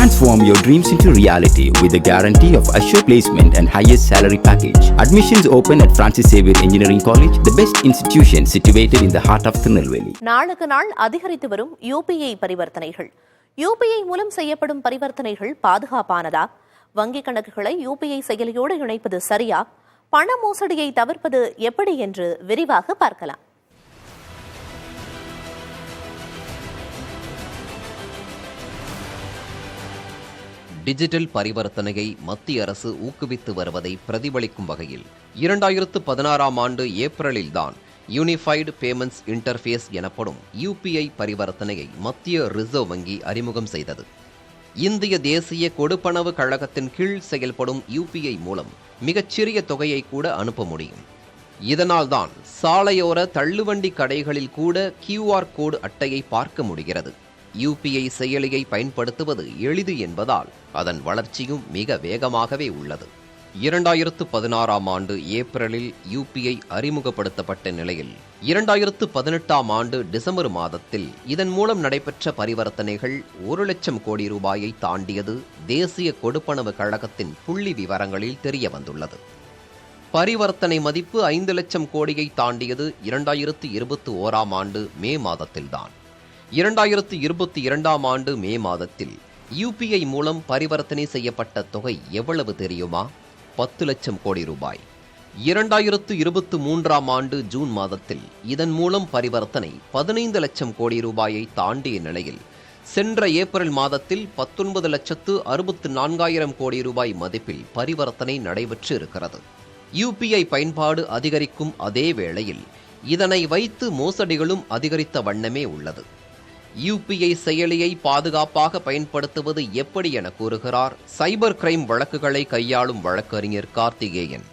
Transform your dreams into reality with the guarantee of assured placement and highest salary package. Admissions open at Francis Xavier Engineering College, the best institution situated in the heart of Tirunelveli. நாளுக்கு நாள் அதிகரித்து வரும் UPI பரிவர்த்தனைகள். UPI மூலம் செய்யப்படும் பரிவர்த்தனைகள் பாதுகாப்பானதா? வங்கி கணக்குகளை UPI செயலியோடு இணைப்பது சரியா? பண மோசடியை தவிர்ப்பது எப்படி என்று விரிவாக பார்க்கலாம். டிஜிட்டல் பரிவர்த்தனையை மத்திய அரசு ஊக்குவித்து வருவதை பிரதிபலிக்கும் வகையில் 2016 ஆண்டு ஏப்ரலில்தான் யூனிஃபைடு பேமெண்ட்ஸ் இன்டர்ஃபேஸ் எனப்படும் UPI பரிவர்த்தனையை மத்திய ரிசர்வ் வங்கி அறிமுகம் செய்தது. இந்திய தேசிய கொடுப்பனவு கழகத்தின் கீழ் செயல்படும் UPI மூலம் மிகச்சிறிய தொகையை கூட அனுப்ப முடியும். இதனால்தான் சாலையோர தள்ளுவண்டி கடைகளில் கூட QR கோடு அட்டையை பார்க்க முடிகிறது. UPI செயலியை பயன்படுத்துவது எளிது என்பதால் அதன் வளர்ச்சியும் மிக வேகமாகவே உள்ளது. 2016 ஆண்டு ஏப்ரலில் UPI அறிமுகப்படுத்தப்பட்ட நிலையில் 2018 ஆண்டு டிசம்பர் மாதத்தில் இதன் மூலம் நடைபெற்ற பரிவர்த்தனைகள் 1 லட்சம் கோடி ரூபாயை தாண்டியது தேசிய கொடுப்பனவு கழகத்தின் புள்ளி விவரங்களில் தெரிய வந்துள்ளது. பரிவர்த்தனை மதிப்பு 5 லட்சம் கோடியை தாண்டியது 2021 ஆண்டு மே மாதத்தில்தான். 2022 ஆண்டு மே மாதத்தில் UPI மூலம் பரிவர்த்தனை செய்யப்பட்ட தொகை எவ்வளவு தெரியுமா? 10 லட்சம் கோடி ரூபாய். 2023 ஆண்டு ஜூன் மாதத்தில் இதன் மூலம் பரிவர்த்தனை 15 லட்சம் கோடி ரூபாயை தாண்டிய நிலையில் சென்ற ஏப்ரல் மாதத்தில் 19,64,000 கோடி ரூபாய் மதிப்பில் பரிவர்த்தனை நடைபெற்று இருக்கிறது. UPI பயன்பாடு அதிகரிக்கும் அதே வேளையில் இதனை வைத்து மோசடிகளும் அதிகரித்த வண்ணமே உள்ளது. UPI செயலியை பாதுகாப்பாக பயன்படுத்துவது எப்படி என கூறுகிறார் சைபர் கிரைம் வழக்குகளை கையாளும் வழக்கறிஞர் கார்த்திகேயன்.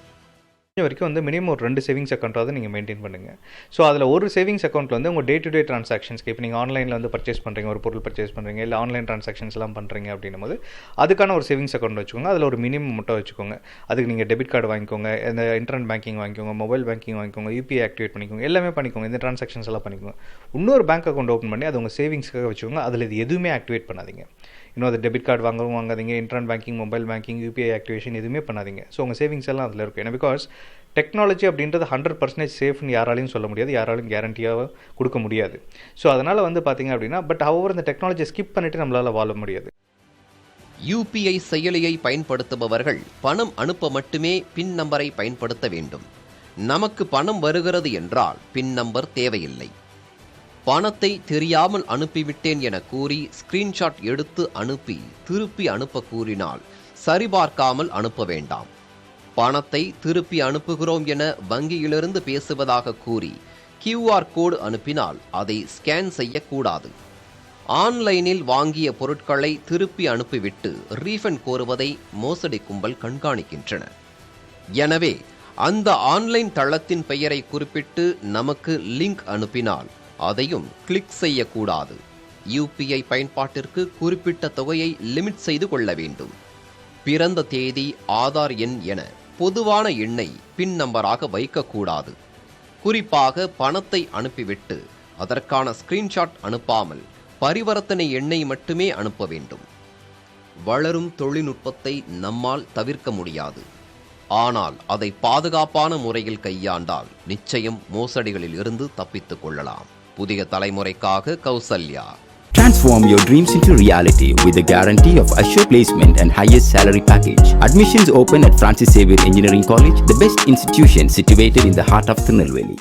வரைக்கும் மினிமம் ஒரு 2 சேவிங்ஸ் அக்கௌண்ட்டாவது நீங்கள் மெயின்டைன் பண்ணுங்கள். ஸோ அதில் ஒரு சேவிங்ஸ் அக்கௌண்ட்டில் உங்கள் டே டு டே ட்ரான்சாக்ஷன்ஸ்க்கு இப்போ நீங்கள் ஆன்லைனில் பர்ச்சேஸ் பண்ணுறீங்க, ஒரு பொருள் பர்ச்சேஸ் பண்ணுறீங்க, இல்லை ஆன்லைன் ட்ரான்சாக்ஷன்ஸ்லாம் பண்ணுறீங்க அப்படின்னும் போது அதுக்கான ஒரு சேவிங்ஸ் அக்கௌண்ட் வச்சுக்கோங்க. அதில் ஒரு மினிமம் மட்டும் வச்சுக்கோங்க. அதுக்கு நீங்கள் டெபிட் கார்டு வாங்கிக்கோங்க, இந்த இன்டர்நெட் பேங்கிங் வாங்கிக்கோங்க, மொபைல் பேங்கிங் வாங்கிக்கோங்க, UPI ஆக்டிவேட் பண்ணிக்கோங்க, எல்லாமே பண்ணிக்கோங்க. இந்த ட்ரான்சாக்ஷன்ஸ் எல்லாம் பண்ணிக்கோங்க. இன்னொரு பேங்க் அக்கௌண்ட் ஓப்பன் பண்ணி அது உங்கள் சேவிங்ஸ்க்காக வச்சுக்கோங்க. அதில் இது எதுவுமே ஆக்டிவேட் பண்ணாதீங்க. இன்னும் அது டெபிட் கார்டு வாங்காதீங்க, internet banking, mobile banking, UPI activation எதுவுமே பண்ணாதீங்க. ஸோ உங்கள் சேவிங்ஸ் எல்லாம் அதில் இருக்கும். ஏன்னா பிகாஸ் டெக்னாலஜி அப்படின்றது 100% சேஃப்னு யாராலையும் சொல்ல முடியாது, யாராலையும் கேரண்டியாக கொடுக்க முடியாது. ஸோ அதனால் பார்த்தீங்க அப்படின்னா ஹவவர் இந்த டெக்னாலஜியை ஸ்கிப் பண்ணிவிட்டு நம்மளால் வாழ முடியாது. UPI செயலியை பயன்படுத்துபவர்கள் பணம் அனுப்ப மட்டுமே பின் நம்பரை பயன்படுத்த வேண்டும். நமக்கு பணம் வருகிறது என்றால் பின் நம்பர் தேவையில்லை. பணத்தை தெரியாமல் அனுப்பிவிட்டேன் என கூறி ஸ்கிரீன்ஷாட் எடுத்து அனுப்பி திருப்பி அனுப்ப கூறினால் சரிபார்க்காமல் அனுப்ப வேண்டாம். பணத்தை திருப்பி அனுப்புகிறோம் என வங்கியிலிருந்து பேசுவதாக கூறி QR கோடு அனுப்பினால் அதை ஸ்கேன் செய்யக்கூடாது. ஆன்லைனில் வாங்கிய பொருட்களை திருப்பி அனுப்பிவிட்டு ரீஃபண்ட் கோருவதை மோசடி கும்பல் கண்காணிக்கின்றன. எனவே அந்த ஆன்லைன் தளத்தின் பெயரை குறிப்பிட்டு நமக்கு லிங்க் அனுப்பினால் அதையும் கிளிக் செய்யக்கூடாது. UPI பயன்பாட்டிற்கு குறிப்பிட்ட தொகையை லிமிட் செய்து கொள்ள வேண்டும். பிறந்த தேதி, ஆதார் எண் என பொதுவான எண்ணை பின் நம்பராக வைக்கக்கூடாது. குறிப்பாக பணத்தை அனுப்பிவிட்டு அதற்கான ஸ்கிரீன்ஷாட் அனுப்பாமல் பரிவர்த்தனை எண்ணை மட்டுமே அனுப்ப வேண்டும். வளரும் தொழில்நுட்பத்தை நம்மால் தவிர்க்க முடியாது. ஆனால் அதை பாதுகாப்பான முறையில் கையாண்டால் நிச்சயம் மோசடிகளில் இருந்து தப்பித்துக் கொள்ளலாம். புதிய தலைமுறைக்காக Kausalya. Transform your dreams into reality with the guarantee of assured placement and highest salary package. Admissions open at Francis Xavier Engineering College, the best institution situated in the heart of Tirunelveli.